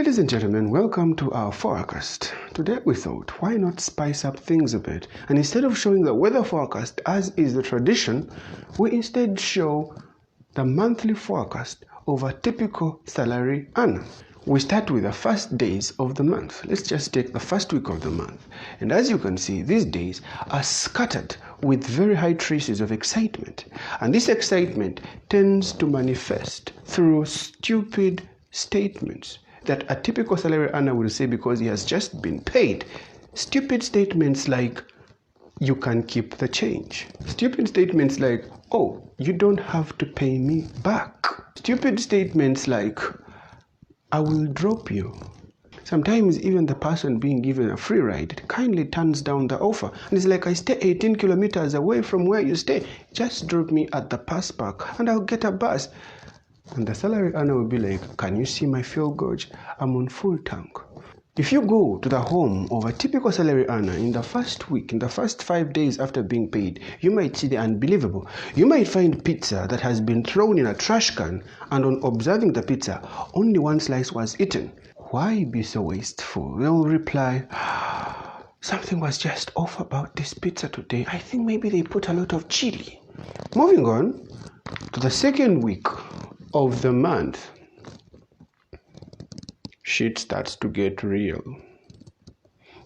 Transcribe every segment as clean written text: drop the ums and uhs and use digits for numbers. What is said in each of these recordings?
Ladies and gentlemen, welcome to our forecast. Today we thought, why not spice up things a bit? And instead of showing the weather forecast as is the tradition, we instead show the monthly forecast of a typical salary earner. We start with the first days of the month. Let's just take the first week of the month. And as you can see, these days are scattered with very high traces of excitement. And this excitement tends to manifest through stupid statements that a typical salary earner will say because he has just been paid. Stupid statements like, you can keep the change. Stupid statements like, oh, you don't have to pay me back. Stupid statements like, I will drop you. Sometimes even the person being given a free ride kindly turns down the offer. And it's like, I stay 18 kilometers away from where you stay. Just drop me at the bus park and I'll get a bus. And the salary earner will be like, can you see my fuel gauge? I'm on full tank. If you go to the home of a typical salary earner in the first week, in the first 5 days after being paid, you might see the unbelievable. You might find pizza that has been thrown in a trash can, and on observing the pizza, only one slice was eaten. Why be so wasteful? They will reply, something was just off about this pizza today. I think maybe they put a lot of chili. Moving on to the second week of the month, shit starts to get real.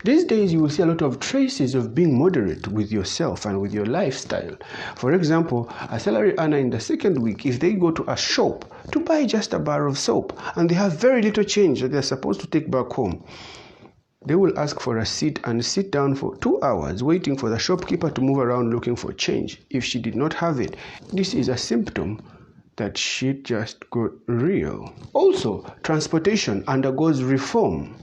These days you will see a lot of traces of being moderate with yourself and with your lifestyle. For example, a salary earner in the second week, if they go to a shop to buy just a bar of soap and they have very little change that they're supposed to take back home, they will ask for a seat and sit down for 2 hours waiting for the shopkeeper to move around looking for change. If she did not have it, this is a symptom that shit just got real. Also, transportation undergoes reform.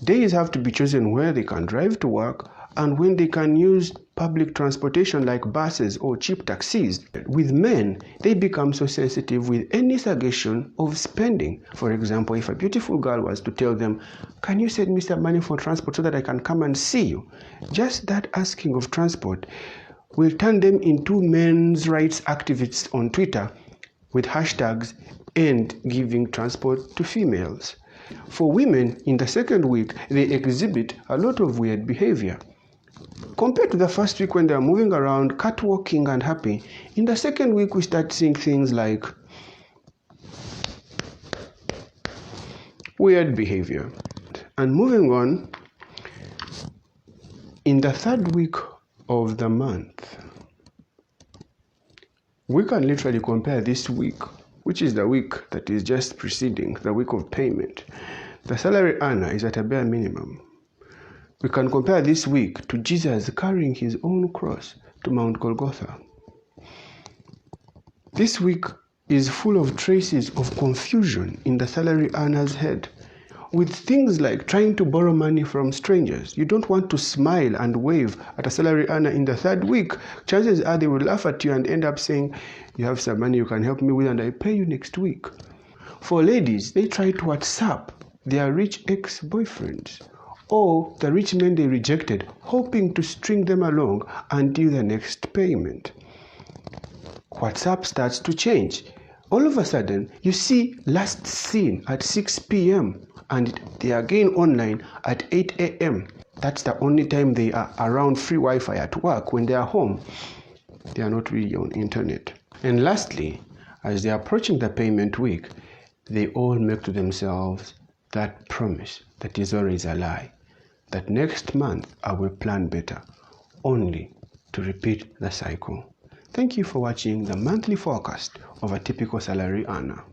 Days have to be chosen where they can drive to work and when they can use public transportation like buses or cheap taxis. With men, they become so sensitive with any suggestion of spending. For example, if a beautiful girl was to tell them, can you send me some money for transport so that I can come and see you? Just that asking of transport will turn them into men's rights activists on Twitter with hashtags and giving transport to females. For women, in the second week, they exhibit a lot of weird behavior. Compared to the first week when they are moving around, catwalking and happy, in the second week we start seeing things like weird behavior. And moving on, in the third week of the month, we can literally compare this week, which is the week that is just preceding the week of payment. The salary earner is at a bare minimum. We can compare this week to Jesus carrying his own cross to Mount Golgotha. This week is full of traces of confusion in the salary earner's head, with things like trying to borrow money from strangers. You don't want to smile and wave at a salary earner in the third week. Chances are they will laugh at you and end up saying, you have some money you can help me with and I pay you next week. For ladies, they try to WhatsApp their rich ex-boyfriends or the rich men they rejected, hoping to string them along until the next payment. WhatsApp starts to change. All of a sudden, you see last seen at 6 p.m. and they are again online at 8 a.m. That's the only time they are around free Wi-Fi at work. When they are home, they are not really on internet. And lastly, as they are approaching the payment week, they all make to themselves that promise that is always a lie, that next month I will plan better, only to repeat the cycle. Thank you for watching the monthly forecast of a typical salary earner.